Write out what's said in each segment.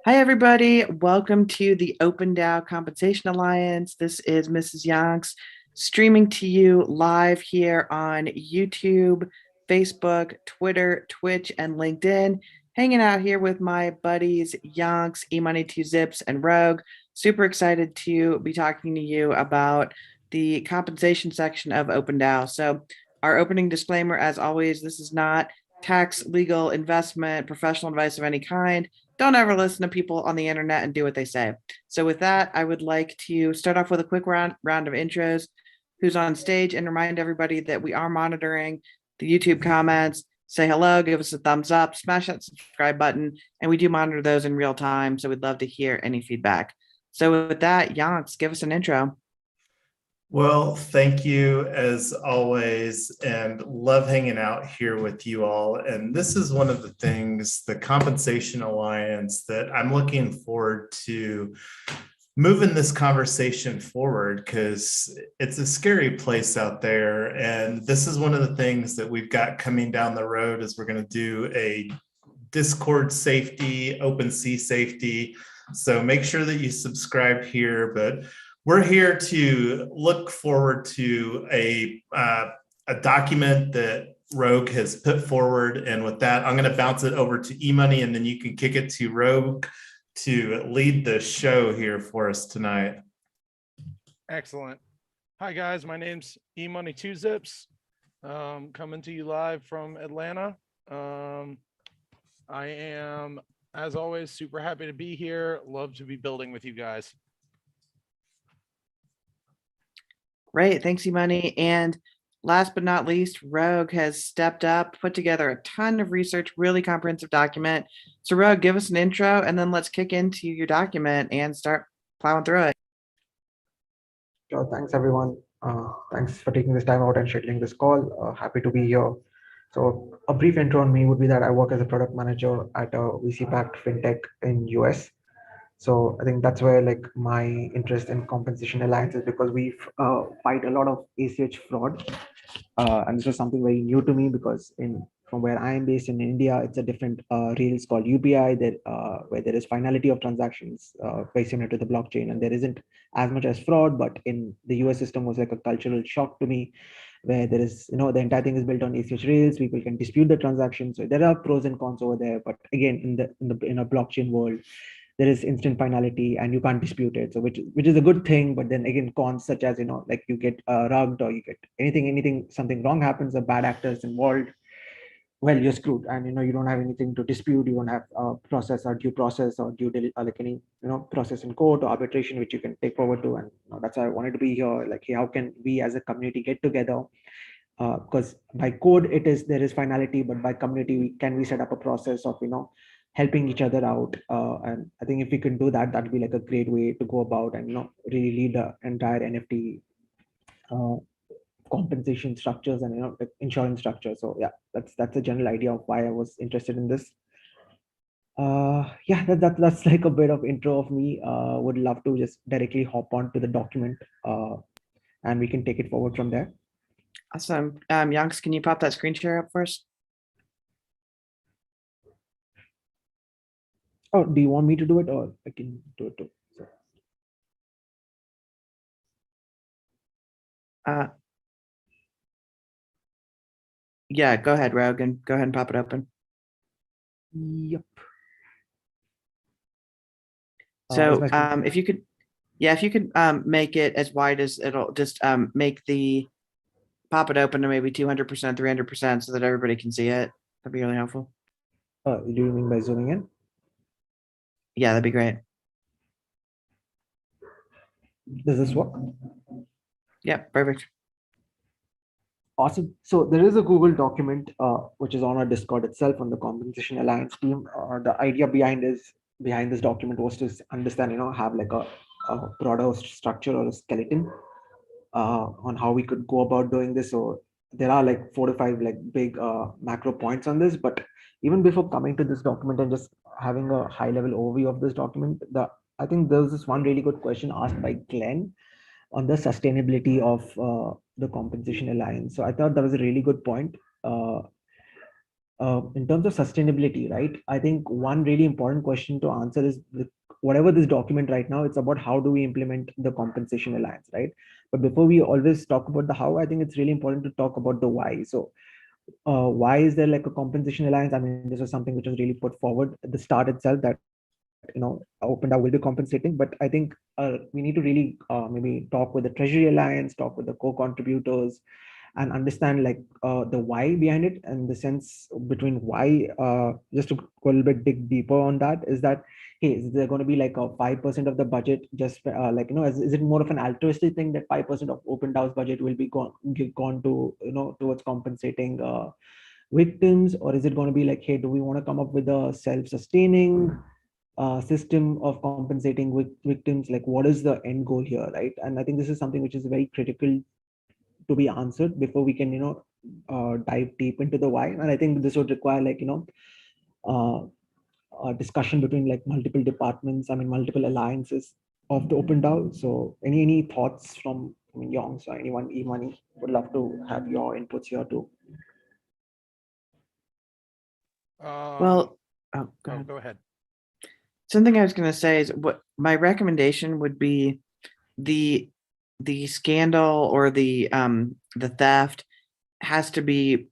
Hi, everybody. Welcome to the Open DAO Compensation Alliance. This is Mrs. Yonks streaming to you live here on YouTube, Facebook, Twitter, Twitch, and LinkedIn. Hanging out here with my buddies Yonks, eMoney2Zips, and Rogue. Super excited to be talking to you about the compensation section of Open DAO. So our opening disclaimer, as always, this is not tax, legal, investment, professional advice of any kind. Don't ever listen to people on the internet and do what they say. So with that, I would like to start off with a quick round of intros, who's on stage, and remind everybody that we are monitoring the YouTube comments. Say hello, give us a thumbs up, smash that subscribe button, and we do monitor those in real time, so we'd love to hear any feedback. So with that, Yonks, give us an intro. Well, thank you as always, and love hanging out here with you all. And this is one of the things, the Compensation Alliance, that I'm looking forward to moving this conversation forward, because it's a scary place out there. And this is one of the things that we've got coming down the road, is we're going to do a Discord safety, OpenSea safety. So make sure that you subscribe here. But we're here to look forward to a document that Rogue has put forward. And with that, I'm going to bounce it over to eMoney, and then you can kick it to Rogue to lead the show here for us tonight. Excellent. Hi, guys. My name's eMoney2Zips. Coming to you live from Atlanta. I am, as always, super happy to be here. Love to be building with you guys. Great, thanks, eMoney. And last but not least, Rogue has stepped up, put together a ton of research, really comprehensive document. So Rogue, give us an intro, and then let's kick into your document and start plowing through it. Sure, thanks everyone. Thanks for taking this time out and scheduling this call. Happy to be here. So a brief intro on me would be that I work as a product manager at a VC-backed fintech in US. So I think that's where like my interest in compensation alliance is, because we fight a lot of ACH fraud. And this was something very new to me, because from where I am based in India, it's a different rails called UPI, where there is finality of transactions very similar to the blockchain, and there isn't as much as fraud. But in the US system was like a cultural shock to me, where there is, the entire thing is built on ACH rails. People can dispute the transaction. So there are pros and cons over there. But again, in a blockchain world, there is instant finality and you can't dispute it. So which is a good thing. But then again, cons such as, like you get rugged, or you get something wrong happens, a bad actor is involved, well, you're screwed. And you don't have anything to dispute. You don't have a process or due process or like any process in court or arbitration which you can take forward to. And that's why I wanted to be here. Like, hey, how can we as a community get together? Because by code there is finality, but by community can we set up a process of helping each other out. And I think if we can do that, that'd be like a great way to go about and really lead the entire NFT compensation structures and like insurance structure. So yeah, that's a general idea of why I was interested in this. Yeah, that's like a bit of intro of me. Would love to just directly hop on to the document, and we can take it forward from there. Awesome. Yonks, can you pop that screen share up first? Oh, do you want me to do it, or I can do it too? Yeah, go ahead, Rogue, and go ahead and pop it open. Yep. So if you could make it as wide as it'll just pop it open to maybe 200%, 300%, so that everybody can see it. That'd be really helpful. Do you mean by zooming in? Yeah, that'd be great. Does this work? Yeah, perfect. Awesome. So there is a Google document which is on our Discord itself on the Compensation Alliance team. The idea behind this document was to understand, have like a broader structure or a skeleton on how we could go about doing this. So there are like 4 to 5 like big macro points on this. But even before coming to this document and just having a high level overview of this document, I think there was this one really good question asked by Glenn on the sustainability of the Compensation Alliance. So I thought that was a really good point. in terms of sustainability, right? I think one really important question to answer is whatever this document right now, it's about how do we implement the compensation alliance, right? But before we always talk about the how, I think it's really important to talk about the why. So why is there like a compensation alliance? I mean, this was something which was really put forward at the start itself that, OpenDAO will be compensating, but I think we need to really maybe talk with the Treasury Alliance, talk with the co-contributors, and understand like the why behind it, and the sense between why, just to go a little bit dig deeper on that, is that, hey, is there going to be like a 5% of the budget just is it more of an altruistic thing that 5% of OpenDAO's budget will be gone to, towards compensating victims, or is it going to be like, hey, do we want to come up with a self-sustaining system of compensating victims? Like, what is the end goal here, right? And I think this is something which is very critical to be answered before we can, dive deep into the why. And I think this would require like, uh, a discussion between like multiple departments, I mean, multiple alliances of the OpenDAO. So any thoughts from, Yongs or anyone, E-Money, would love to have your inputs here too. Well, oh, go ahead. Go ahead. Something I was going to say is what my recommendation would be: the scandal or the theft has to be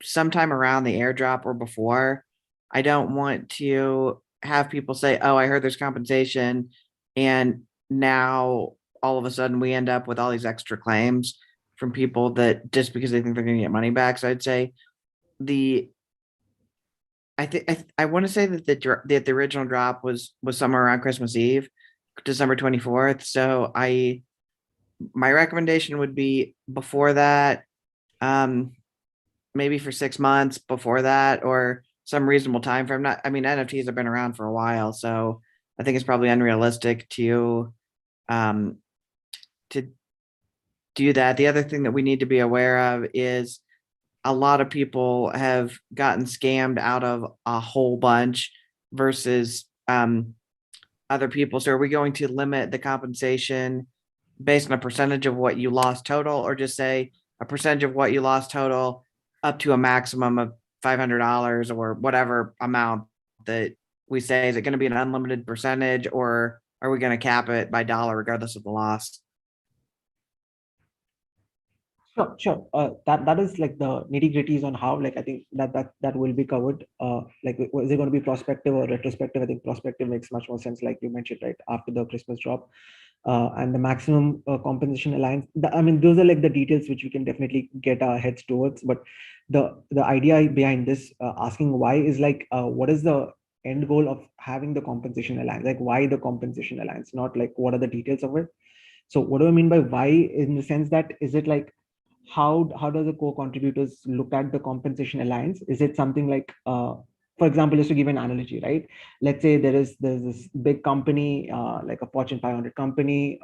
sometime around the airdrop or before. I don't want to have people say, "Oh, I heard there's compensation," and now all of a sudden we end up with all these extra claims from people that just because they think they're going to get money back. So I'd say the I think I want to say that the original drop was somewhere around Christmas Eve, December 24th. So my recommendation would be before that, maybe for 6 months before that, or some reasonable time frame. Not, I mean, NFTs have been around for a while, so I think it's probably unrealistic to to do that. The other thing that we need to be aware of is a lot of people have gotten scammed out of a whole bunch versus other people. So are we going to limit the compensation based on a percentage of what you lost total, or just say a percentage of what you lost total up to a maximum of $500 or whatever amount that we say? Is it going to be an unlimited percentage, or are we going to cap it by dollar regardless of the loss? Sure. That is like the nitty gritties on how, like, I think that will be covered. Like, is it going to be prospective or retrospective? I think prospective makes much more sense, like you mentioned, right, after the Christmas drop. And the maximum compensation alliance. I mean, those are like the details which we can definitely get our heads towards. But the idea behind this, asking why, is like, what is the end goal of having the compensation alliance? Like, why the compensation alliance? Not like what are the details of it. So what do I mean by why? In the sense that, is it like, how does the co-contributors look at the compensation alliance? Is it something like, for example, just to give an analogy, right? Let's say there's this big company, like a Fortune 500 company.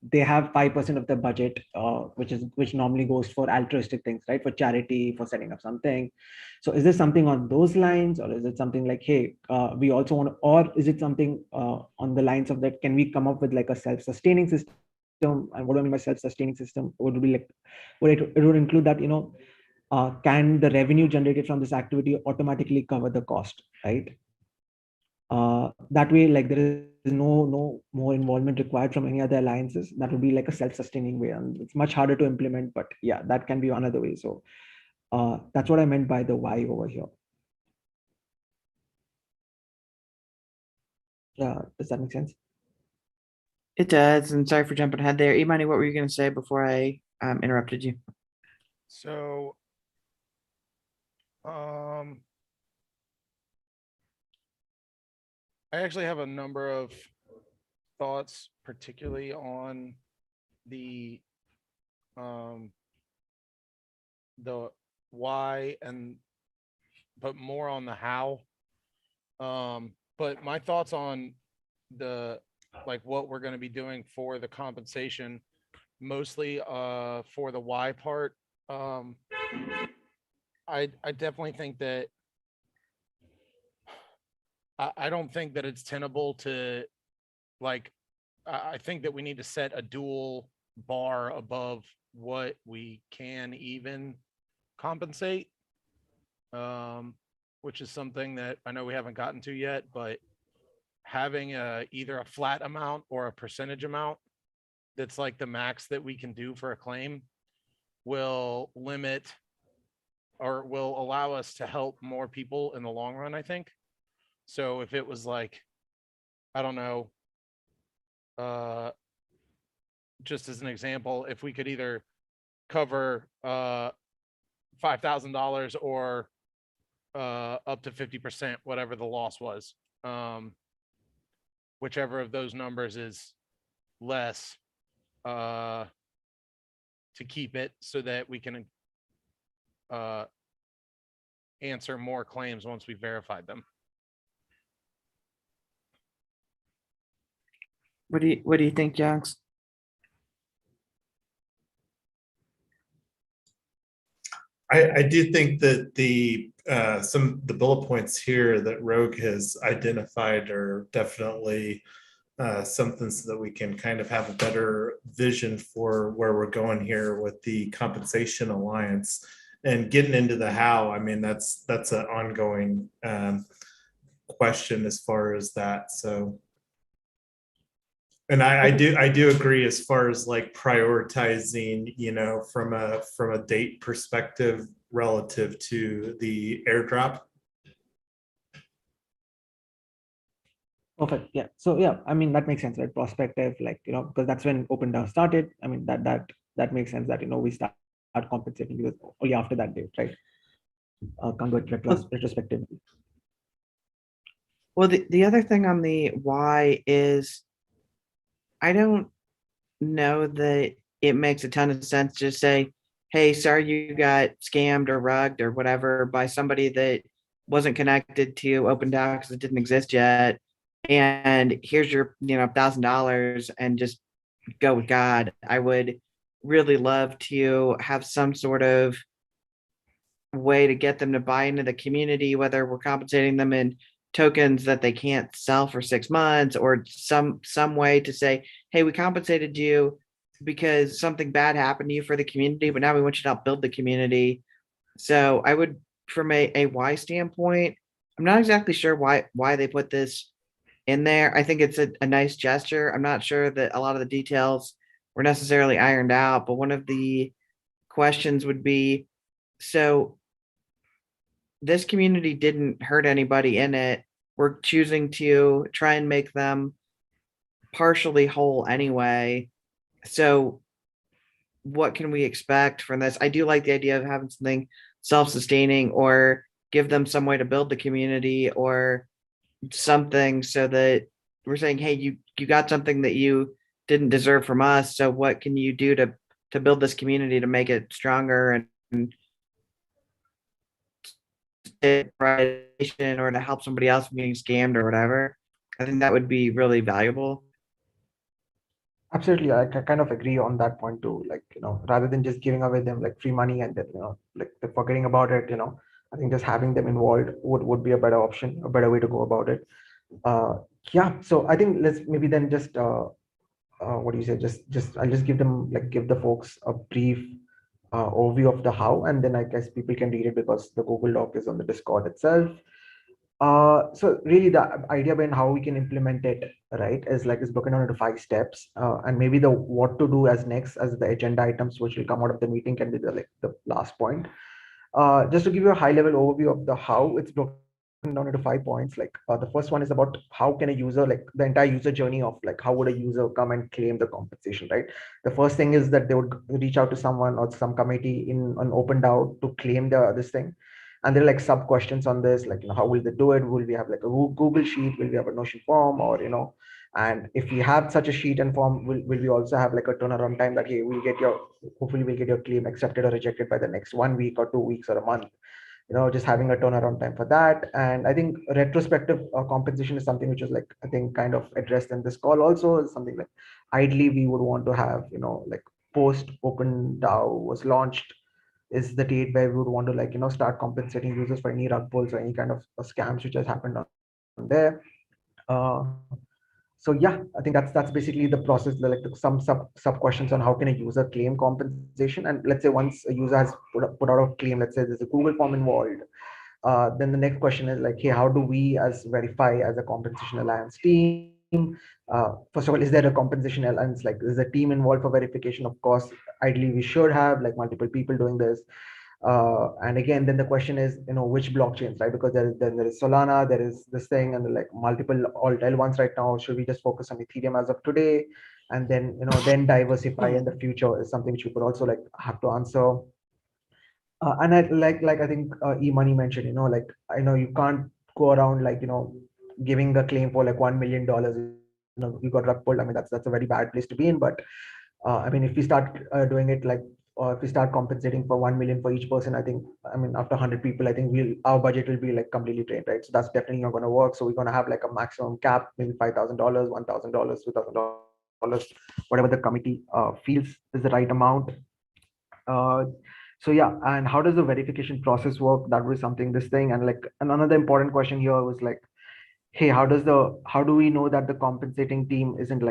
They have 5% of the budget, which normally goes for altruistic things, right? For charity, for setting up something. So is this something on those lines, or is it something like, hey, we also want to, or is it something on the lines of that? Can we come up with like a self-sustaining system? And what do I mean by self-sustaining system? Would be like, it would include that, can the revenue generated from this activity automatically cover the cost, right? That way, like, there is no more involvement required from any other alliances. That would be like a self-sustaining way, and it's much harder to implement, but yeah, that can be another way. So that's what I meant by the why over here. Yeah, does that make sense? It does. And sorry for jumping ahead there. Imani, what were you going to say before I interrupted you? So, I actually have a number of thoughts, particularly on the why, but more on the how. But my thoughts on what we're going to be doing for the compensation, mostly for the why part. I definitely think that I don't think that it's tenable to, like, I think that we need to set a dual bar above what we can even compensate. which is something that I know we haven't gotten to yet, but having either a flat amount or a percentage amount that's like the max that we can do for a claim will limit or will allow us to help more people in the long run, I think. So if it was like, I don't know, just as an example, if we could either cover $5,000 or up to 50%, whatever the loss was, whichever of those numbers is less, to keep it so that we can answer more claims once we verified them. What do you think, Jax? I do think that the bullet points here that Rogue has identified are definitely something so that we can kind of have a better vision for where we're going here with the compensation alliance and getting into the how. I mean, that's an ongoing question as far as that. So, and I do agree as far as like prioritizing, you know, from a date perspective relative to the airdrop. Perfect. Yeah. So yeah, I mean, that makes sense, right? Prospective, like, you know, because that's when Open DAO started. I mean, that makes sense that, you know, we start compensating because only after that date, right? Can't do it retrospectively. Well, the other thing on the why is I don't know that it makes a ton of sense to say, hey, sorry, you got scammed or rugged or whatever by somebody that wasn't connected to Open DAO because it didn't exist yet. And here's your, you know, $1,000 and just go with God. I would really love to have some sort of way to get them to buy into the community, whether we're compensating them in tokens that they can't sell for 6 months or some way to say, hey, we compensated you because something bad happened to you for the community, but now we want you to help build the community. So I would, from a why standpoint, I'm not exactly sure why they put this in there. I think it's a nice gesture. I'm not sure that a lot of the details were necessarily ironed out, but one of the questions would be, so this community didn't hurt anybody in it. We're choosing to try and make them partially whole anyway. So what can we expect from this? I do like the idea of having something self-sustaining or give them some way to build the community or something so that we're saying, hey, you got something that you didn't deserve from us. So what can you do to build this community to make it stronger and or to help somebody else from getting scammed or whatever? I think that would be really valuable. Absolutely, I kind of agree on that point too. Like, you know, rather than just giving away them like free money and then, you know, like they're forgetting about it, you know, I think just having them involved would be a better option, a better way to go about it. Yeah, so I think let's maybe then just what do you say? I'll just give the folks a brief overview of the how, and then I guess people can read it because the Google Doc is on the Discord itself. So really the idea behind how we can implement it, right, is broken down into 5 steps, and maybe the what to do as next as the agenda items which will come out of the meeting can be the last point. Just to give you a high level overview of the how, it's broken down into 5 points. The first one is about how can a user, like the entire user journey of like how would a user come and claim the compensation, right? The first thing is that they would reach out to someone or some committee in an Open DAO to claim this thing. And there are like sub questions on this, like, you know, how will they do it? Will we have like a Google sheet? Will we have a Notion form? Or, you know, and if we have such a sheet and form, will we also have like a turnaround time that, hey, hopefully we'll get your claim accepted or rejected by the next 1 week or 2 weeks or a month, you know, just having a turnaround time for that. And I think retrospective compensation is something which is like, I think kind of addressed in this call also, is something like ideally we would want to have, you know, like post Open DAO was launched is the date where we would want to, like, you know, start compensating users for any rug pulls or any kind of scams which has happened on there. So yeah, I think that's basically the process. Like some sub questions on how can a user claim compensation, and let's say once a user has put out a claim, let's say there's a Google form involved, Then the next question is like, hey, how do we as Verify as a compensation alliance team? First of all, is there a compensation alliance? Like, is a team involved for verification? Of course, ideally we should have like multiple people doing this. And again, then the question is, which blockchains, right? Because there is Solana, there is this thing, and like multiple alt L1s right now. Should we just focus on Ethereum as of today, and then then diversify in the future is something which we could also like have to answer. And I I think E-Money mentioned, like I know you can't go around like giving a claim for like $1 million. You got rug pulled. I mean that's a very bad place to be in. But I mean if we start doing it like, or if we start compensating for 1 million for each person, I think after 100 people, I think our budget will be like completely drained, right? So that's definitely not going to work. So we're going to have like a maximum cap, maybe $5,000, $1,000, $2,000, whatever the committee feels is the right amount. So yeah, and how does the verification process work? That was something, this thing. And like, and another important question here was like, hey, how do we know that the compensating team isn't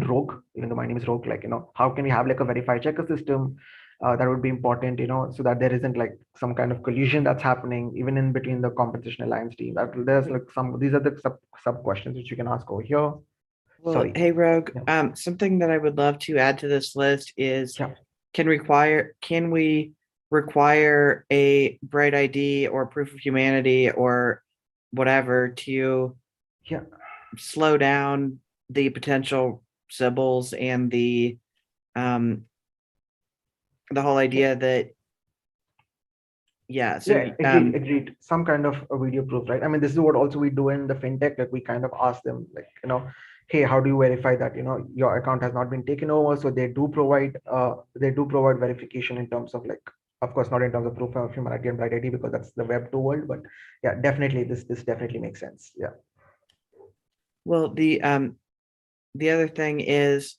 rogue, even though my name is rogue? Like, how can we have like a verify checker system? That would be important, so that there isn't like some kind of collusion that's happening even in between the compensation alliance team. That there's like these are the sub questions which you can ask over here. Well, Sorry. hey, Rogue, Yeah. something that I would love to add to this list is Yeah. can we require a bright ID or proof of humanity or whatever to Yeah. slow down the potential symbols and the whole idea that so agreed. Some kind of a video proof, right? I mean, this is what also we do in the fintech. Like we kind of ask them, like, hey, how do you verify that your account has not been taken over? So they do provide verification in terms of like, of course, not in terms of proof of humanity and bright ID because that's the Web 2 world. But yeah, definitely this definitely makes sense. Yeah. Well, the other thing is,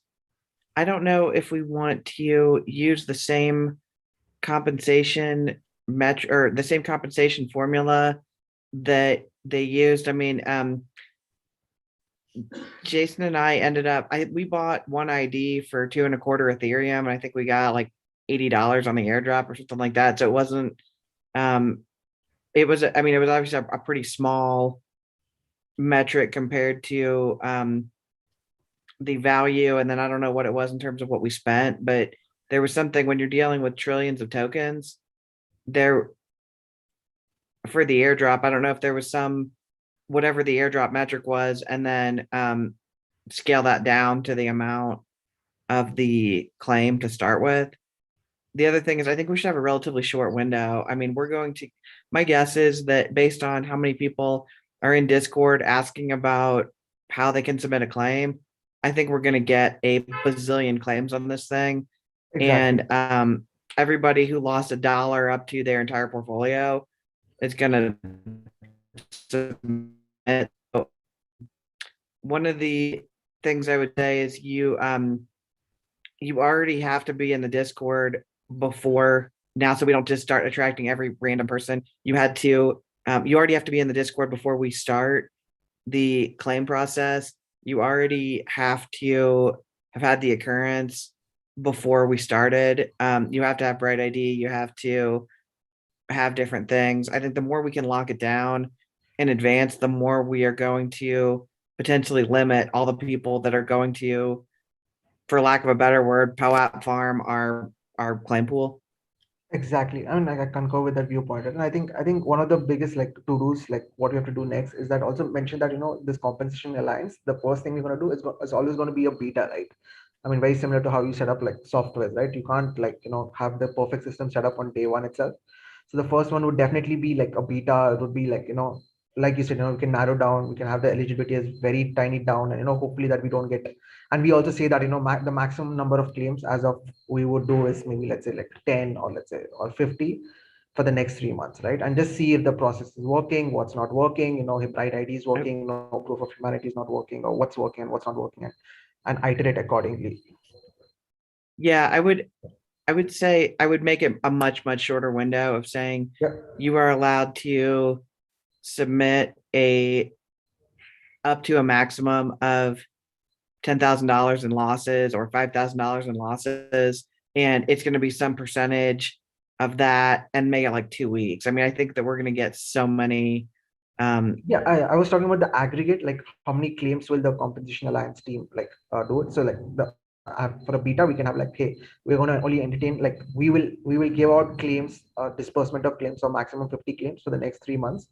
I don't know if we want to use the same compensation or the same compensation formula that they used. I mean, Jason and I ended up, we bought one ID for 2.25 Ethereum, and I think we got like $80 on the airdrop or something like that. So it wasn't, it was obviously a pretty small metric compared to the value. And then I don't know what it was in terms of what we spent, but there was something when you're dealing with trillions of tokens there for the airdrop. I don't know if there was whatever the airdrop metric was, and then scale that down to the amount of the claim to start with. The other thing is I think we should have a relatively short window. I mean, my guess is that based on how many people are in Discord asking about how they can submit a claim, I think we're going to get a bazillion claims on this thing. Exactly. And everybody who lost $1 up to their entire portfolio is going to submit. One of the things I would say is you already have to be in the Discord before now, so we don't just start attracting every random person. You already have to be in the Discord before we start the claim process. You already have to have had the occurrence before we started. You have to have bright ID. You have to have different things. I think the more we can lock it down in advance, the more we are going to potentially limit all the people that are going to, for lack of a better word, POAP farm our claim pool. Exactly. I mean, I concur with that viewpoint. And I think one of the biggest like to-dos, like what we have to do next is that also mention that, this compensation alliance, the first thing we're going to do is always going to be a beta, right? I mean, very similar to how you set up like software, right? You can't like, have the perfect system set up on day one itself. So the first one would definitely be like a beta. It would be like, like you said, we can narrow down, we can have the eligibility as very tiny down, and, hopefully that we don't get. And we also say that, the maximum number of claims as of we would do is maybe, let's say like 10 or let's say, or 50 for the next 3 months, right? And just see if the process is working, what's not working, if bright ID is working, proof of humanity is not working, or what's working and what's not working, and iterate accordingly. Yeah, I would say I would make it a much shorter window of saying you are allowed to submit up to a maximum of $10,000 in losses or $5,000 in losses, and it's going to be some percentage of that and make it like 2 weeks. I mean, I think that we're going to get so many. Yeah, I was talking about the aggregate, like how many claims will the compensation alliance team like do it. So like the for a beta, we can have like, hey, we're gonna only entertain, like we will give out claims, disbursement of claims, or maximum 50 claims for the next 3 months.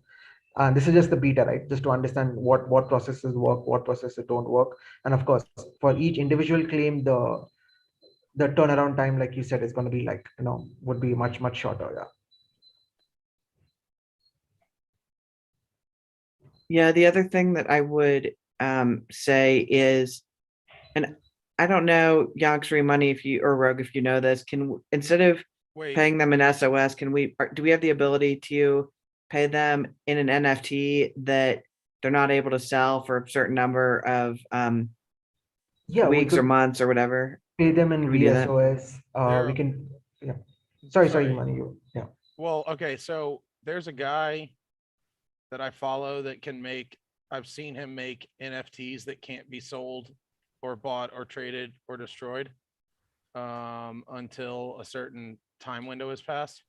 And this is just the beta, right? Just to understand what processes work, what processes don't work. And of course, for each individual claim, the turnaround time, like you said, is going to be like, would be much shorter. Yeah. Yeah, the other thing that I would say is, and I don't know, Yonk's money, if you or Rogue, if you know this, instead of Wait, paying them in SOS, do we have the ability to pay them in an NFT that they're not able to sell for a certain number of Yeah, we weeks or could months or whatever? pay them in Can we do that? VSOS. We there, can, yeah. Sorry, sorry. Imani, yeah. Well, okay, so there's a guy that I follow that can make, I've seen him make NFTs that can't be sold or bought or traded or destroyed until a certain time window is passed.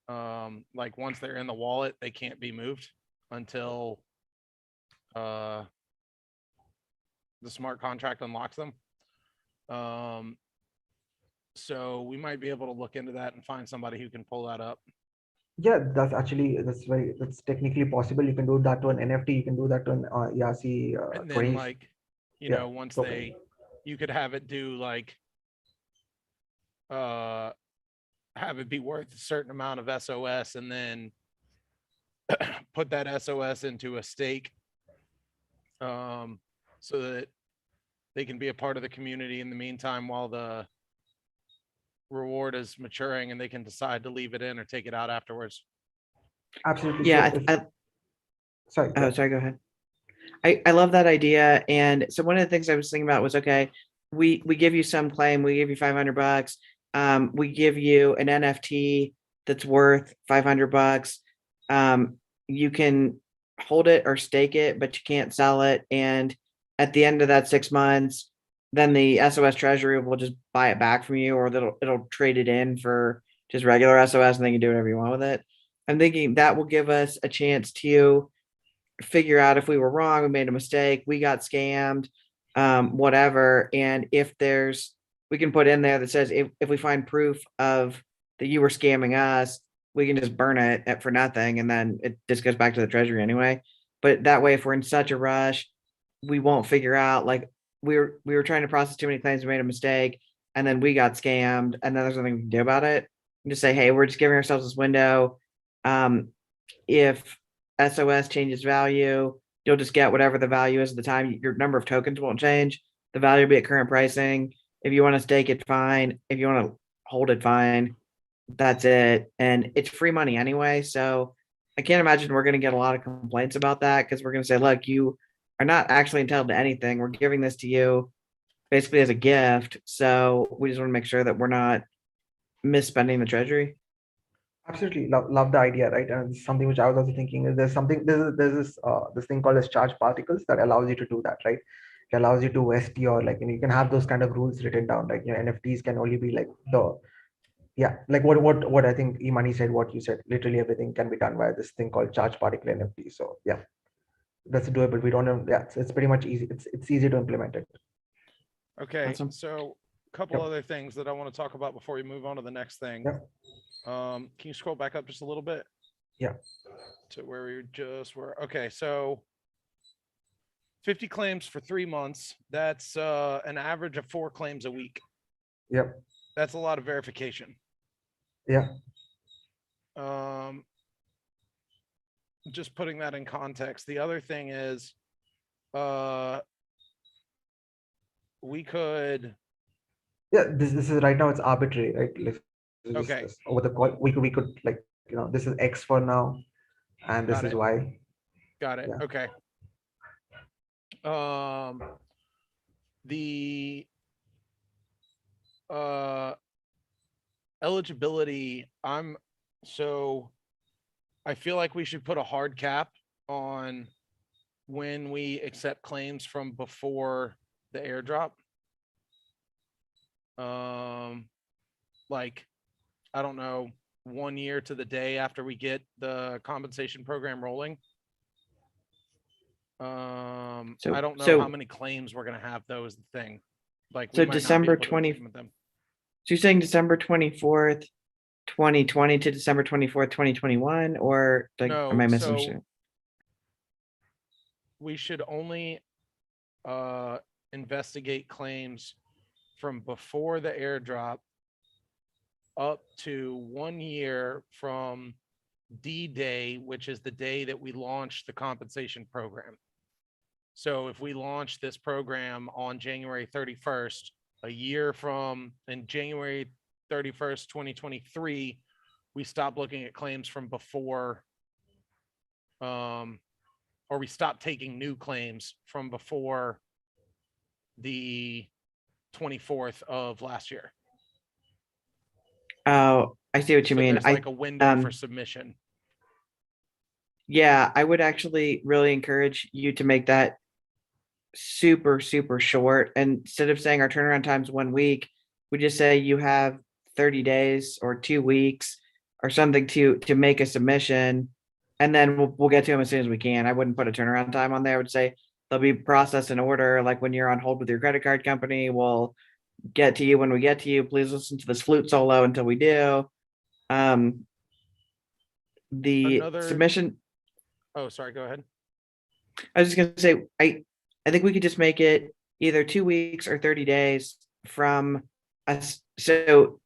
Like once they're in the wallet, they can't be moved until the smart contract unlocks them. So we might be able to look into that and find somebody who can pull that up. Yeah, that's technically possible. You can do that to an NFT. You can do that to an ERC And then 20. like, you Yeah, know, once token. you could have it do like, have it be worth a certain amount of SOS and then put that SOS into a stake so that they can be a part of the community in the meantime while the reward is maturing and they can decide to leave it in or take it out afterwards. Absolutely. Yeah, So sorry. oh, Yeah. sorry, go ahead. I love that idea. And so one of the things I was thinking about was, okay, we give you some claim, we give you $500. We give you an NFT that's worth $500. You can hold it or stake it, but you can't sell it. And at the end of that 6 months, then the SOS treasury will just buy it back from you, or it'll trade it in for just regular SOS, and they can do whatever you want with it. I'm thinking that will give us a chance to figure out if we were wrong, we made a mistake, we got scammed, whatever. And if we can put in there that says if we find proof of that you were scamming us, we can just burn it for nothing, and then it just goes back to the treasury anyway. But that way, if we're in such a rush, we won't figure out, like, we were trying to process too many claims, we made a mistake, and then we got scammed, and then there's nothing we can do about it. And just say, hey, we're just giving ourselves this window. If SOS changes value, you'll just get whatever the value is at the time. Your number of tokens won't change. The value will be at current pricing. If you want to stake it, fine. If you want to hold it, fine. That's it. And it's free money anyway. So I can't imagine we're going to get a lot of complaints about that, because we're going to say, look, you are not actually entitled to anything. We're giving this to you basically as a gift. So we just want to make sure that we're not misspending the treasury. Absolutely, love the idea, right? And it's something which I was also thinking is there's this thing called as charge particles that allows you to do that, right? It allows you to ST, or like, you can have those kind of rules written down, like, NFTs can only be like like what I think Imani said, what you said, literally everything can be done by this thing called charge particle NFT. So yeah, that's doable. We don't have, yeah, it's pretty much easy. It's easy to implement it. Okay, Awesome. so a couple Yep. other things that I want to talk about before we move on to the next thing. Yep. Can you scroll back up just a little bit? Yeah. To where we just were. Okay, so 50 claims for 3 months. That's an average of 4 claims a week. Yep. That's a lot of verification. Yeah. Just putting that in context. The other thing is, we could. Yeah. This is right now, it's arbitrary, right? Okay. Over the call, we could like, this is X for now, and this Got is it. Y. Got it. Yeah. Okay. The eligibility, so I feel like we should put a hard cap on when we accept claims from before the airdrop. Like, I don't know, 1 year to the day after we get the compensation program rolling. I don't know how many claims we're gonna have, though, is the thing. Like, we So might not be December able to 20 implement them. So you're saying December 24th, 2020 to December 24th, 2021, or like, am No, I so misunderstanding? we should only investigate claims from before the airdrop up to 1 year from D-Day, which is the day that we launched the compensation program. So if we launch this program on January 31st, a year from in January 31st, 2023, we stop looking at claims from before, or we stop taking new claims from before the 24th of last year. Oh, I see what you So mean. there's like a window for submission. Yeah, I would actually really encourage you to make that super, super short. And instead of saying our turnaround time's 1 week, we just say you have 30 days or 2 weeks or something to make a submission. And then we'll get to them as soon as we can. I wouldn't put a turnaround time on there. I would say they'll be processed in order. Like when you're on hold with your credit card company, we'll get to you when we get to you. Please listen to this flute solo until we do. The submission. Oh, sorry, go ahead. I was just gonna say, I think we could just make it either 2 weeks or 30 days from us. So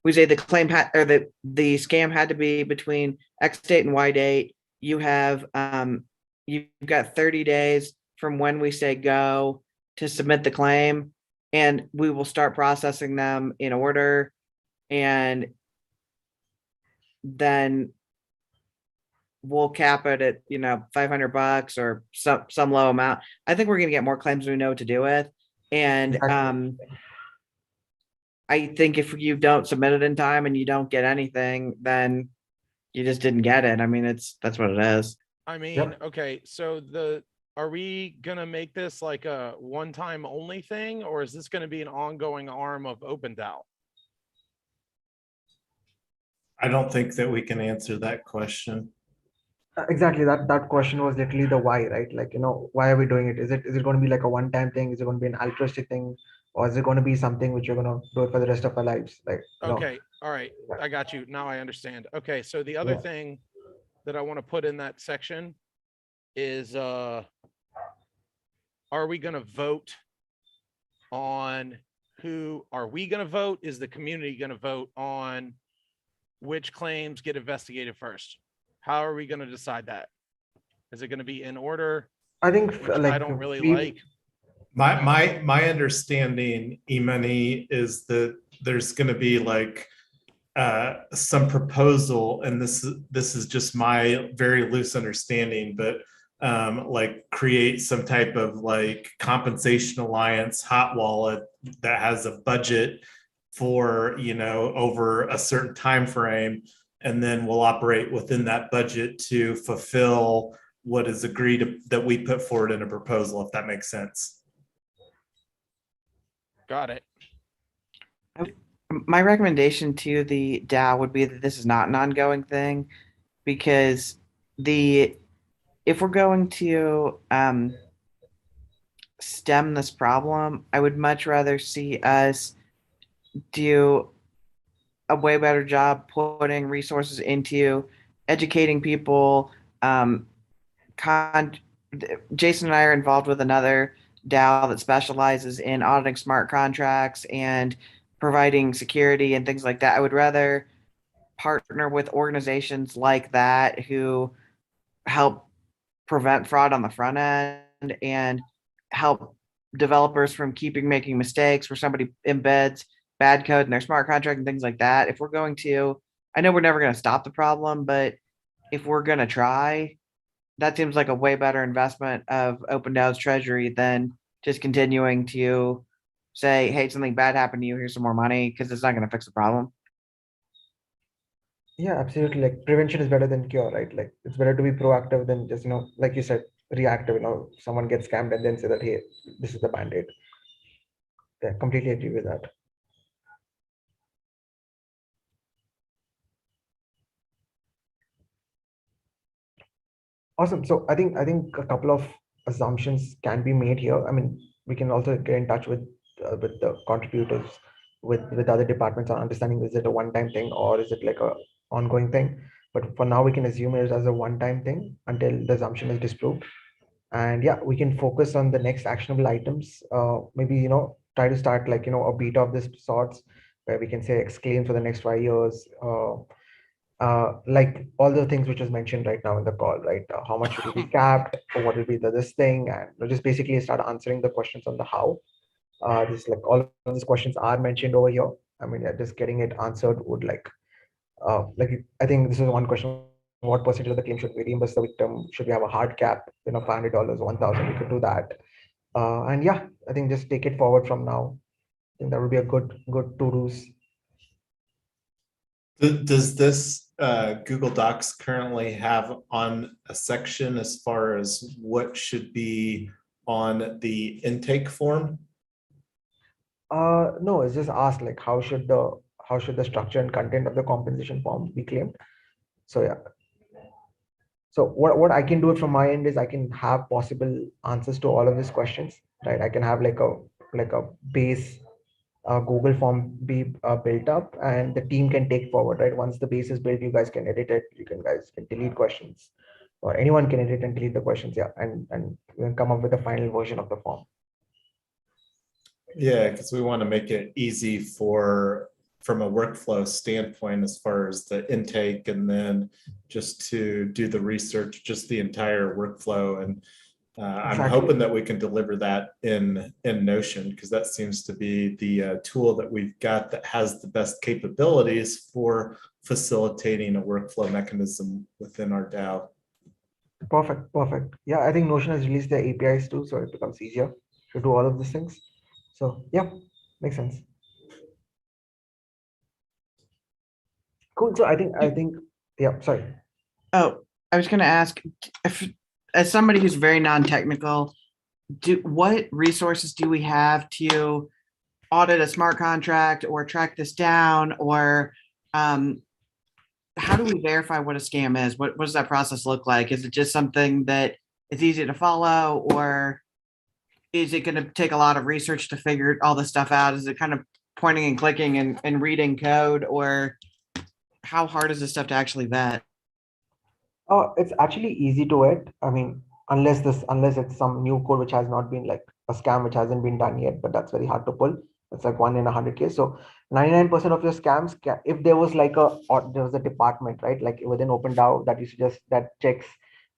we say the claim had, or the scam had to be between X date and Y date. You have you've got 30 days from when we say go to submit the claim, and we will start processing them in order. And then we'll cap it at, you know, $500 or some low amount. I think we're gonna get more claims than we know what to do with. And I think if you don't submit it in time and you don't get anything, then you just didn't get it. I mean, that's what it is. I mean, okay, so are we gonna make this like a one-time only thing, or is this gonna be an ongoing arm of Open DAO? I don't think that we can answer that question. Exactly, that question was literally the why, right? Like, you know, why are we doing it? Is it going to be like a one-time thing? Is it going to be an altruistic thing, or is it going to be something which you're going to do it for the rest of our lives? Like, okay, all right, I got you. Now I understand. Okay, so the other thing that I want to put in that section is, are we going to vote on who? Are we going to vote? Is the community going to vote on which claims get investigated first? How are we going to decide that? Is it going to be in order? I think like I don't really like. My understanding, Imani, is that there's going to be like some proposal, and this is just my very loose understanding, but like create some type of like compensation alliance hot wallet that has a budget for, you know, over a certain time frame, and then we'll operate within that budget to fulfill what is agreed that we put forward in a proposal, if that makes sense. Got it. My recommendation to the DAO would be that this is not an ongoing thing, because if we're going to stem this problem, I would much rather see us do a way better job putting resources into educating people. Jason and I are involved with another DAO that specializes in auditing smart contracts and providing security and things like that. I would rather partner with organizations like that who help prevent fraud on the front end and help developers from making mistakes where somebody embeds bad code in their smart contract and things like that. If we're going to, I know we're never going to stop the problem, but if we're going to try, that seems like a way better investment of Open DAO's treasury than just continuing to say, hey, something bad happened to you, here's some more money, because it's not going to fix the problem. Yeah, absolutely. Like prevention is better than cure, right? Like it's better to be proactive than just, you know, like you said, reactive. You know, someone gets scammed and then say that, hey, this is the band-aid. Yeah, completely agree with that. Awesome. So I think a couple of assumptions can be made here. I mean, we can also get in touch with the contributors, with other departments on understanding, is it a one-time thing or is it like a ongoing thing? But for now, we can assume it as a one-time thing until the assumption is disproved. And yeah, we can focus on the next actionable items. Maybe try to start like a beta of this sorts, where we can say exclaim for the next 5 years. Like all the things which was mentioned right now in the call, right? How much will be capped, or what will be this thing, and we'll just basically start answering the questions on the how. This like all of these questions are mentioned over here. I mean, yeah, just getting it answered would like I think this is one question: what percentage of the claim should we reimburse the victim? Should we have a hard cap? $500, 1,000. We could do that. And yeah, I think just take it forward from now. I think that would be a good to do's. Does this Google Docs currently have on a section as far as what should be on the intake form? No, it's just asked like how should the structure and content of the compensation form be claimed. So yeah. So what I can do it from my end is I can have possible answers to all of these questions, right? I can have like a base Google form be built up, and the team can take forward, right? Once the base is built, you guys can edit it. Guys can delete questions, or anyone can edit and delete the questions. Yeah, and then come up with a final version of the form. Yeah, because we want to make it easy from a workflow standpoint as far as the intake, and then just to do the research, just the entire workflow. And I'm Exactly. hoping that we can deliver that in Notion, because that seems to be the tool that we've got that has the best capabilities for facilitating a workflow mechanism within our DAO. Perfect. Yeah, I think Notion has released their APIs too, so it becomes easier to do all of these things. So yeah, makes sense. Cool. So I think yeah. Sorry. Oh, I was going to ask, if, as somebody who's very non-technical, what resources do we have to audit a smart contract or track this down, or how do we verify what a scam is? What does that process look like? Is it just something that is easy to follow, or is it going to take a lot of research to figure all this stuff out? Is it kind of pointing and clicking and reading code, or how hard is this stuff to actually vet? Oh, it's actually easy to it. I mean, unless it's some new code which has not been like a scam which hasn't been done yet, but that's very hard to pull. It's like 1 in 100 case. So 99% of your scams, if there was or there was a department, right, like within OpenDAO that that checks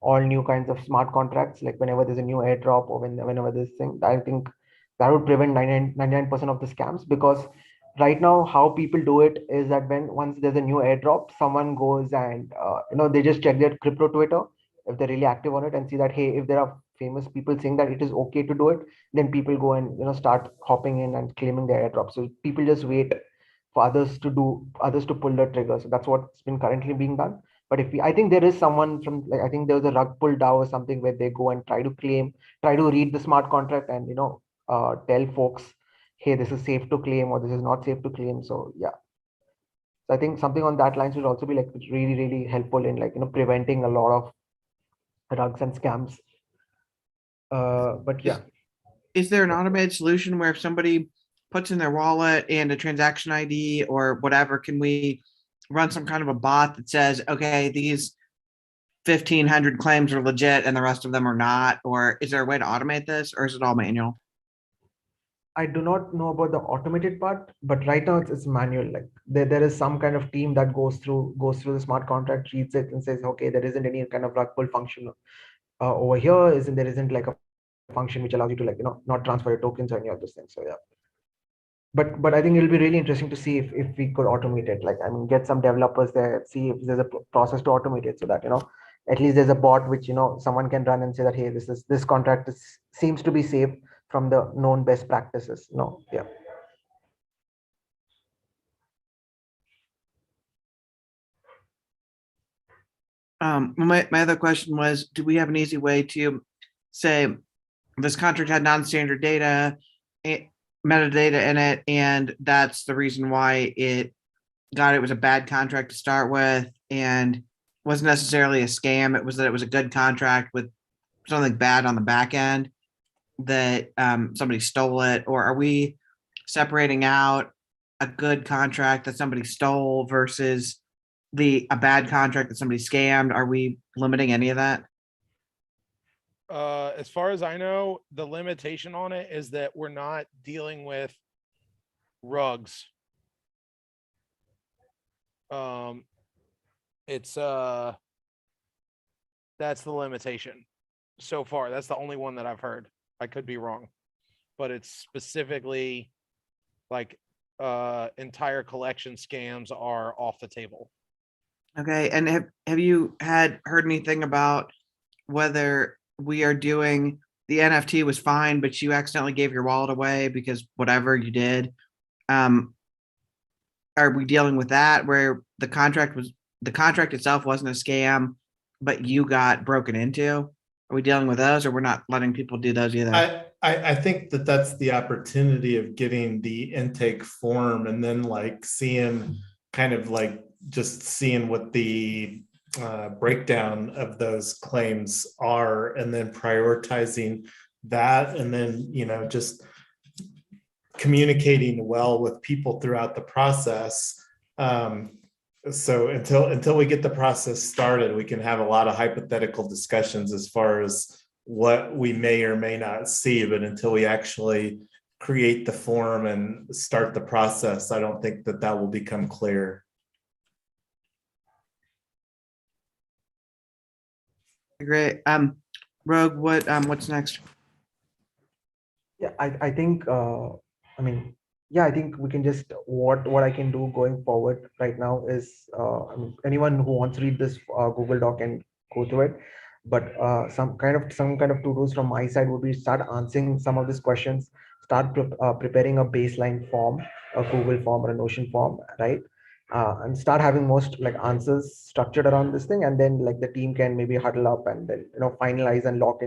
all new kinds of smart contracts, like whenever there's a new airdrop or whenever this thing, I think that would prevent 99% of the scams. Because right now how people do it is that once there's a new airdrop, someone goes and they just check their crypto Twitter if they're really active on it, and see that, hey, if there are famous people saying that it is okay to do it, then people go and start hopping in and claiming their airdrop. So people just wait for others to pull the trigger. So that's what's been currently being done. But I think there is someone from, like, I think there was a rug pull DAO or something where they go and try to read the smart contract and tell folks, hey, this is safe to claim or this is not safe to claim. So yeah, so I think something on that lines will also be like really, really helpful in preventing a lot of rugs and scams. But yeah. Is there an automated solution where if somebody puts in their wallet and a transaction ID or whatever, can we run some kind of a bot that says, okay, these 1,500 claims are legit and the rest of them are not? Or is there a way to automate this, or is it all manual? I do not know about the automated part, but right now it's manual. Like there is some kind of team that goes through the smart contract, reads it and says, okay, there isn't any kind of rug pull function over here. There isn't like a function which allows you to not transfer your tokens or any of those things. So yeah. But I think it'll be really interesting to see if we could automate it. Like, I mean, get some developers there, see if there's a process to automate it, so that at least there's a bot which someone can run and say that, hey, this contract seems to be safe from the known best practices. Yeah. My other question was, do we have an easy way to say this contract had non-standard data, metadata in it, and that's the reason why it was a bad contract to start with, and wasn't necessarily a scam. It was that it was a good contract with something bad on the back end that somebody stole it? Or are we separating out a good contract that somebody stole versus a bad contract that somebody scammed? Are we limiting any of that? As far as I know, the limitation on it is that we're not dealing with rugs. It's that's the limitation so far. That's the only one that I've heard. I could be wrong, but it's specifically like entire collection scams are off the table. Okay, and have you heard anything about whether we are doing the NFT was fine, but you accidentally gave your wallet away because whatever you did? Are we dealing with that where the contract itself wasn't a scam, but you got broken into? Are we dealing with those, or we're not letting people do those either? I think that that's the opportunity of getting the intake form and then like seeing kind of like just seeing what the breakdown of those claims are, and then prioritizing that, and then, you know, just communicating well with people throughout the process. So until we get the process started, we can have a lot of hypothetical discussions as far as what we may or may not see, but until we actually create the form and start the process, I don't think that that will become clear. Great. Rogue, what's next? Yeah, I think, I mean, yeah, I think we can just, what I can do going forward right now is, I mean, anyone who wants to read this Google Doc can go through it. But some kind of to-dos from my side would be start answering some of these questions, start preparing a baseline form, a Google form or a Notion form, right? And start having most like answers structured around this thing, and then like the team can maybe huddle up and then, you know, finalize and lock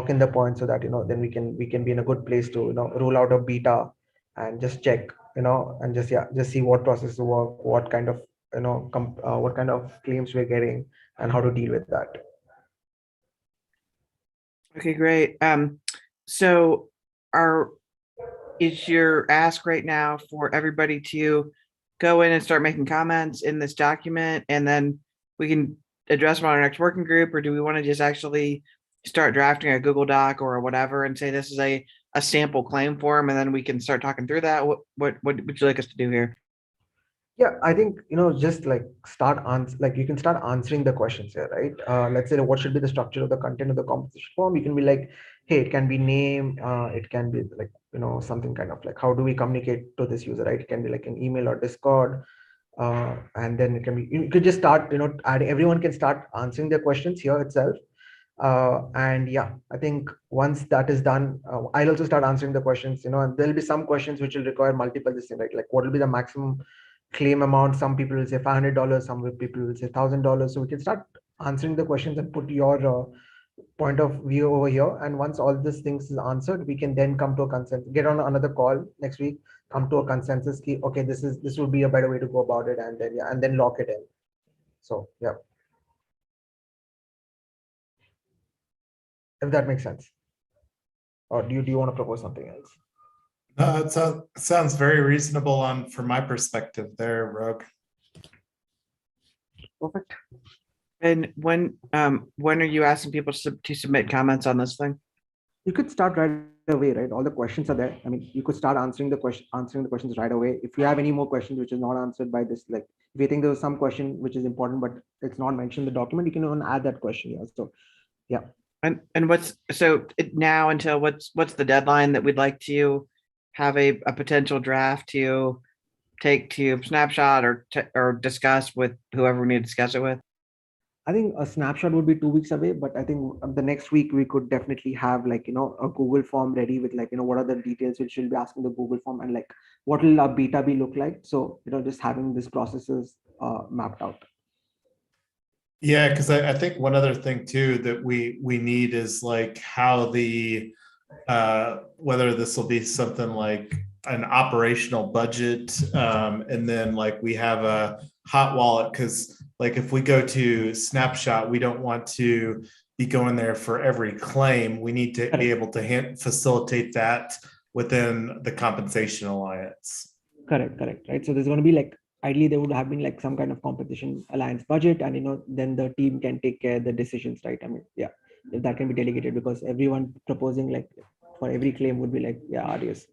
in the point, so that, you know, then we can be in a good place to, you know, roll out a beta and just check, you know, and just, yeah, just see what processes work, what kind of, you know, what kind of claims we're getting, and how to deal with that. Okay, great. So is your ask right now for everybody to go in and start making comments in this document, and then we can address them on our next working group? Or do we want to just actually start drafting a Google Doc or whatever and say this is a sample claim form, and then we can start talking through that? What would you like us to do here? Yeah, I think, you know, just like you can start answering the questions here, right? Let's say, what should be the structure of the content of the compensation form? You can be like, hey, it can be name, it can be like, you know, something kind of like, how do we communicate to this user, right? It can be like an email or Discord, and then it can be, you could just start, you know, everyone can start answering their questions here itself. And yeah, I think once that is done, I'll also start answering the questions, you know, and there'll be some questions which will require multiple this thing, right? Like, what will be the maximum claim amount? Some people will say $500, some people will say $1,000. So we can start answering the questions and put your point of view over here. And once all these things is answered, we can then come to a consensus, get on another call next week, come to a consensus key. Okay, this would be a better way to go about it, and then, yeah, and then lock it in. So yeah, if that makes sense. Or do you want to propose something else? It sounds very reasonable from my perspective there, Rogue. Perfect. And when are you asking people to submit comments on this thing? You could start right away, right? All the questions are there. I mean, you could start answering the questions right away. If you have any more questions which is not answered by this, like if you think there was some question which is important but it's not mentioned in the document, you can even add that question here. So yeah. And what's now until what's the deadline that we'd like to have a potential draft to take to snapshot or discuss with whoever we need to discuss it with? I think a snapshot would be 2 weeks away, but I think the next week we could definitely have, like, you know, a Google form ready with, like, you know, what are the details which we'll be asking the Google form, and like what will our beta be look like. So, you know, just having these processes mapped out. Yeah, because I think one other thing too that we need is like how the whether this will be something like an operational budget, and then like we have a hot wallet, because Like if we go to Snapshot, we don't want to be going there for every claim. We need to be able to facilitate that within the compensation alliance. Correct. Right. So there's going to be like, ideally there would have been like some kind of compensation alliance budget, and then the team can take care of the decisions, right? I mean, yeah, if that can be delegated, because everyone proposing like for every claim would be like, yeah, arduous.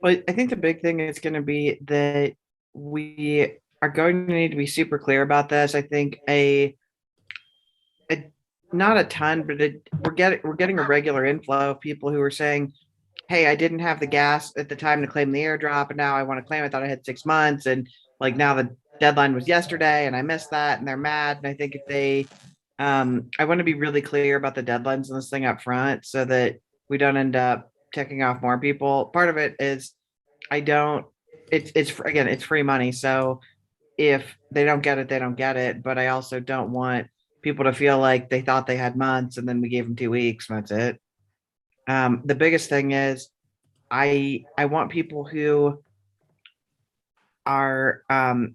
But I think the big thing is going to be that we are going to need to be super clear about this. I think not a ton, but we're getting a regular inflow of people who are saying, hey, I didn't have the gas at the time to claim the airdrop, and now I want to claim. I thought I had 6 months, and like now the deadline was yesterday, and I missed that, and they're mad. And I think if they, I want to be really clear about the deadlines on this thing up front, so that we don't end up ticking off more people. Part of it is it's again, it's free money, so if they don't get it, they don't get it. But I also don't want people to feel like they thought they had months, and then we gave them 2 weeks, and that's it. The biggest thing is I want people who are I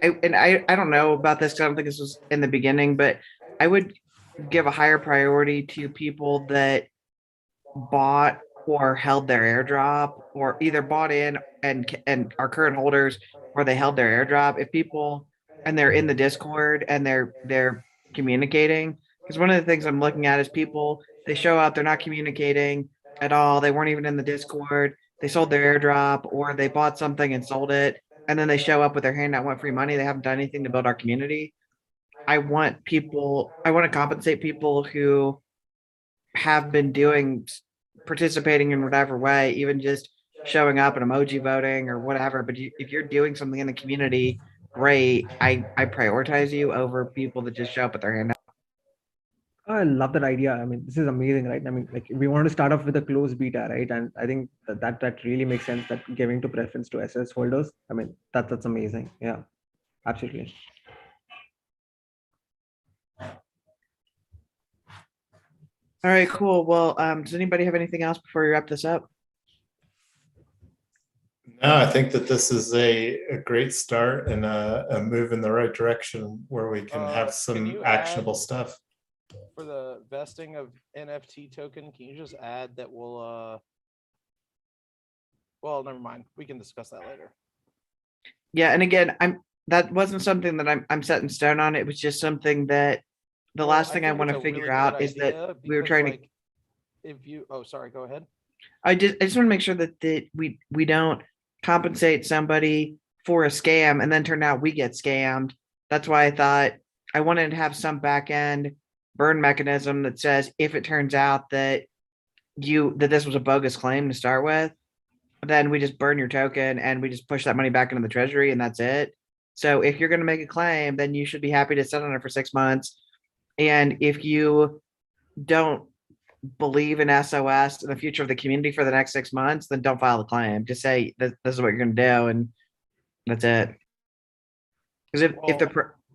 don't know about this because I don't think this was in the beginning, but I would give a higher priority to people that bought or held their airdrop, or either bought in and are current holders, or they held their airdrop. If people and they're in the Discord and they're communicating, because one of the things I'm looking at is people, they show up, they're not communicating at all. They weren't even in the Discord. They sold their airdrop, or they bought something and sold it, and then they show up with their hand out, want free money. They haven't done anything to build our community. I want to compensate people who have been participating in whatever way, even just showing up and emoji voting or whatever. But if you're doing something in the community, great. I prioritize you over people that just show up with their hand out. I love that idea. I mean, this is amazing, right? I mean, like we want to start off with a closed beta, right? And I think that really makes sense, that giving to preference to SS holders. I mean, that's amazing. Yeah, absolutely. All right, cool. Well, does anybody have anything else before we wrap this up? No, I think that this is a great start and a move in the right direction where we can have some actionable stuff. For the vesting of NFT token, can you just add that we'll well, never mind. We can discuss that later. Yeah, and again, that wasn't something that I'm set in stone on. It was just something that the last thing I want to figure out is that we were trying to. If you, oh, sorry, go ahead. I just want to make sure that we don't compensate somebody for a scam and then turn out we get scammed. That's why I thought I wanted to have some back end burn mechanism that says if it turns out that this was a bogus claim to start with, then we just burn your token and we just push that money back into the treasury, and that's it. So if you're going to make a claim, then you should be happy to sit on it for 6 months. And if you don't believe in SOS and the future of the community for the next 6 months, then don't file the claim. Just say this is what you're going to do, and that's it. Because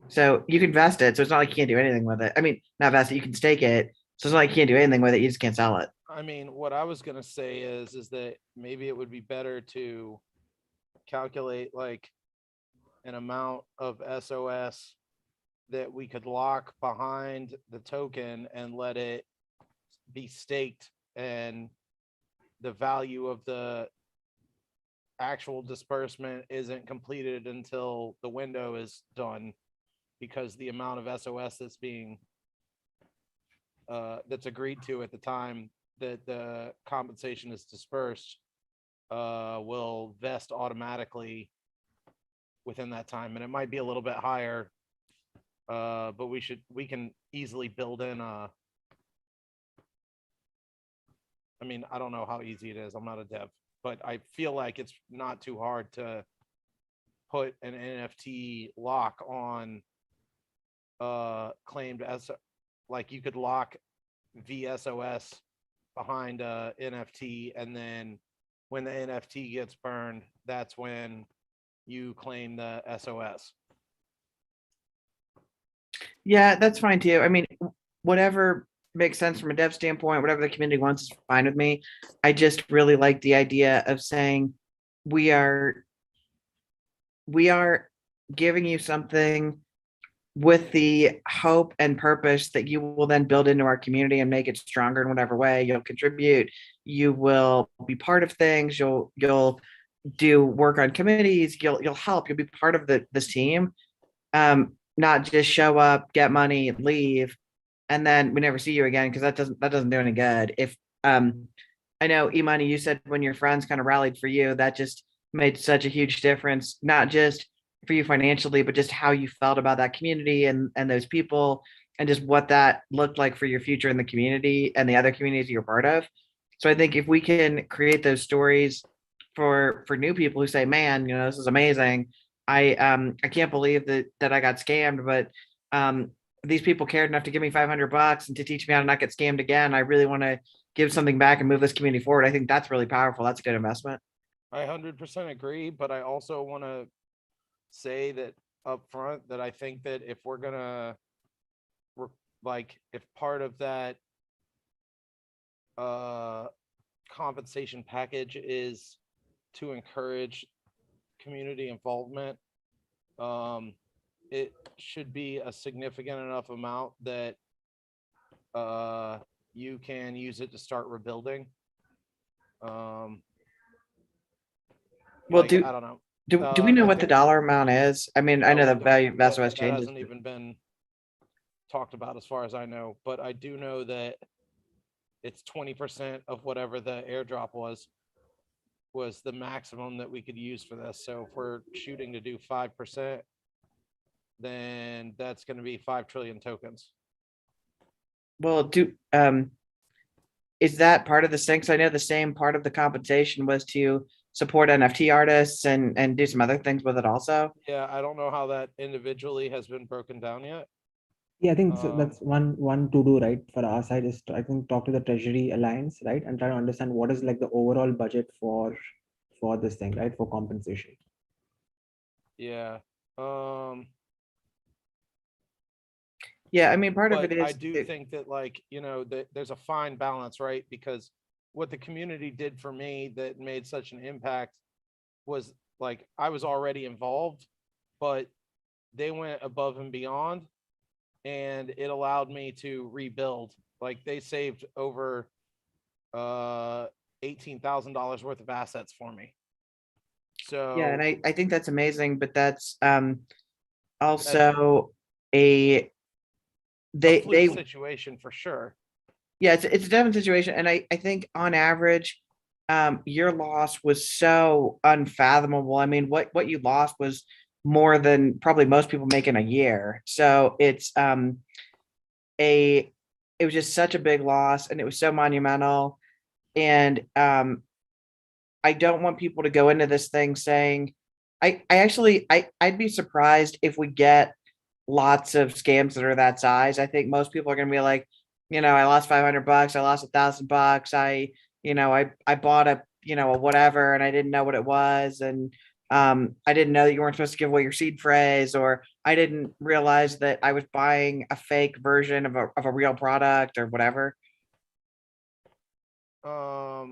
so you can vest it, so it's not like you can't do anything with it. I mean, not vest it, you can stake it, so it's not like you can't do anything with it. You just can't sell it. I mean, what I was gonna say is that maybe it would be better to calculate like an amount of SOS that we could lock behind the token and let it be staked, and the value of the actual disbursement isn't completed until the window is done, because the amount of SOS that's being that's agreed to at the time that the compensation is dispersed will vest automatically within that time. And it might be a little bit higher, but we can easily build in I mean, I don't know how easy it is. I'm not a dev, but I feel like it's not too hard to put an NFT lock on claimed as, like you could lock VSOS behind a NFT, and then when the NFT gets burned, that's when you claim the SOS. Yeah, that's fine too. I mean, whatever makes sense from a dev standpoint, whatever the community wants is fine with me. I just really like the idea of saying we are we are giving you something with the hope and purpose that you will then build into our community and make it stronger in whatever way. You'll contribute, you will be part of things, you'll do work on committees, you'll help, you'll be part of this team. Not just show up, get money, leave, and then we never see you again, because that doesn't do any good. If I know, Imani, you said when your friends kind of rallied for you, that just made such a huge difference, not just for you financially, but just how you felt about that community and those people, and just what that looked like for your future in the community and the other communities you're part of. So I think if we can create those stories for new people who say, man, you know, this is amazing. I can't believe that I got scammed, but these people cared enough to give me $500 and to teach me how to not get scammed again. I really want to give something back and move this community forward. I think that's really powerful. That's a good investment. I 100% agree, but I also want to say that up front that I think that if we're gonna if part of that compensation package is to encourage community involvement, it should be a significant enough amount that you can use it to start rebuilding. Well, I don't know. Do we know what the dollar amount is? I mean, I know the value of SOS that changes. hasn't even been talked about as far as I know, but I do know that it's 20% of whatever the airdrop was the maximum that we could use for this. So if we're shooting to do 5%, then that's going to be 5 trillion tokens. Well, is that part of the thing? So I know the same part of the compensation was to support NFT artists and do some other things with it also. Yeah, I don't know how that individually has been broken down yet. Yeah, I think so that's one to do, right? For our side is to, I think, talk to the Treasury Alliance, right? And try to understand what is like the overall budget for this thing, right? For compensation. Yeah. Yeah, I mean, part of But it is I do think that, like, you know, that there's a fine balance, right? Because what the community did for me that made such an impact was, like, I was already involved, but they went above and beyond, and it allowed me to rebuild. Like, they saved over $18,000 worth of assets for me. So yeah, and I think that's amazing, but that's also they situation for sure. Yeah, it's a different situation, and I think on average, your loss was so unfathomable. I mean, what you lost was more than probably most people make in a year. So it's it was just such a big loss, and it was so monumental. And I don't want people to go into this thing saying, I'd be surprised if we get lots of scams that are that size. I think most people are going to be like, you know, I lost $500, I lost $1,000. I bought a whatever, and I didn't know what it was, and I didn't know that you weren't supposed to give away your seed phrase, or I didn't realize that I was buying a fake version of a real product or whatever. For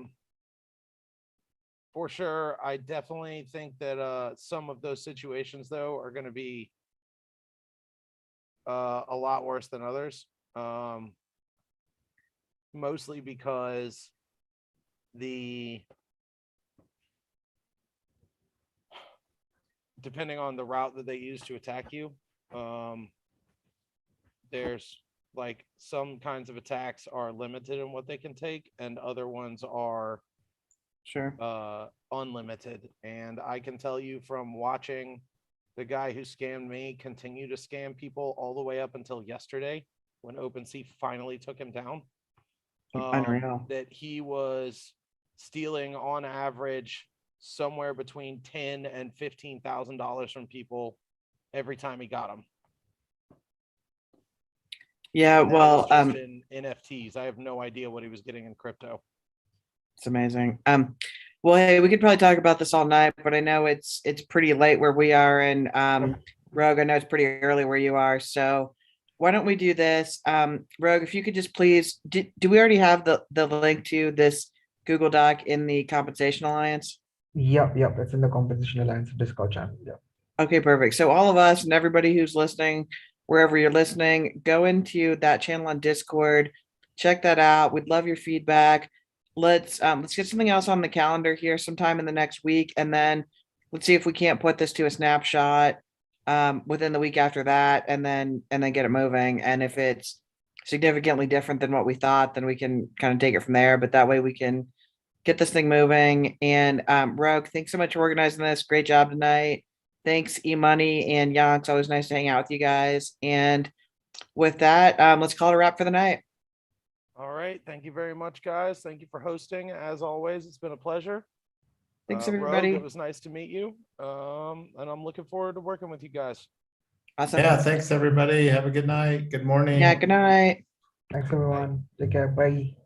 sure, I definitely think that some of those situations though are going to be a lot worse than others. Mostly because depending on the route that they use to attack you, there's like some kinds of attacks are limited in what they can take, and other ones are unlimited. And I can tell you from watching the guy who scammed me continue to scam people all the way up until yesterday, when OpenSea finally took him down, Unreal. that he was stealing on average somewhere between $10,000 and $15,000 from people every time he got them. Yeah, And well, just in NFTs, I have no idea what he was getting in crypto. it's amazing. Well, hey, we could probably talk about this all night, but I know it's pretty late where we are, and Rogue, I know it's pretty early where you are, so why don't we do this? Rogue, if you could just please, do we already have the link to this Google Doc in the Compensation Alliance? Yep, it's in the Compensation Alliance Discord channel. Yeah. Okay, perfect. So all of us and everybody who's listening, wherever you're listening, go into that channel on Discord, check that out. We'd love your feedback. Let's get something else on the calendar here sometime in the next week, and then let's see if we can't put this to a snapshot within the week after that, and then get it moving. And if it's significantly different than what we thought, then we can kind of take it from there. But that way we can get this thing moving. And Rogue, thanks so much for organizing this. Great job tonight. Thanks, eMoney and Yang. It's always nice to hang out with you guys. And with that, let's call it a wrap for the night. All right. Thank you very much, guys. Thank you for hosting. As always, it's been a pleasure. Thanks, Rogue, everybody. it was nice to meet you. And I'm looking forward to working with you guys. Awesome. Yeah, thanks everybody. Have a good night. Good morning. Yeah, good night. Thanks, everyone. Take care. Bye.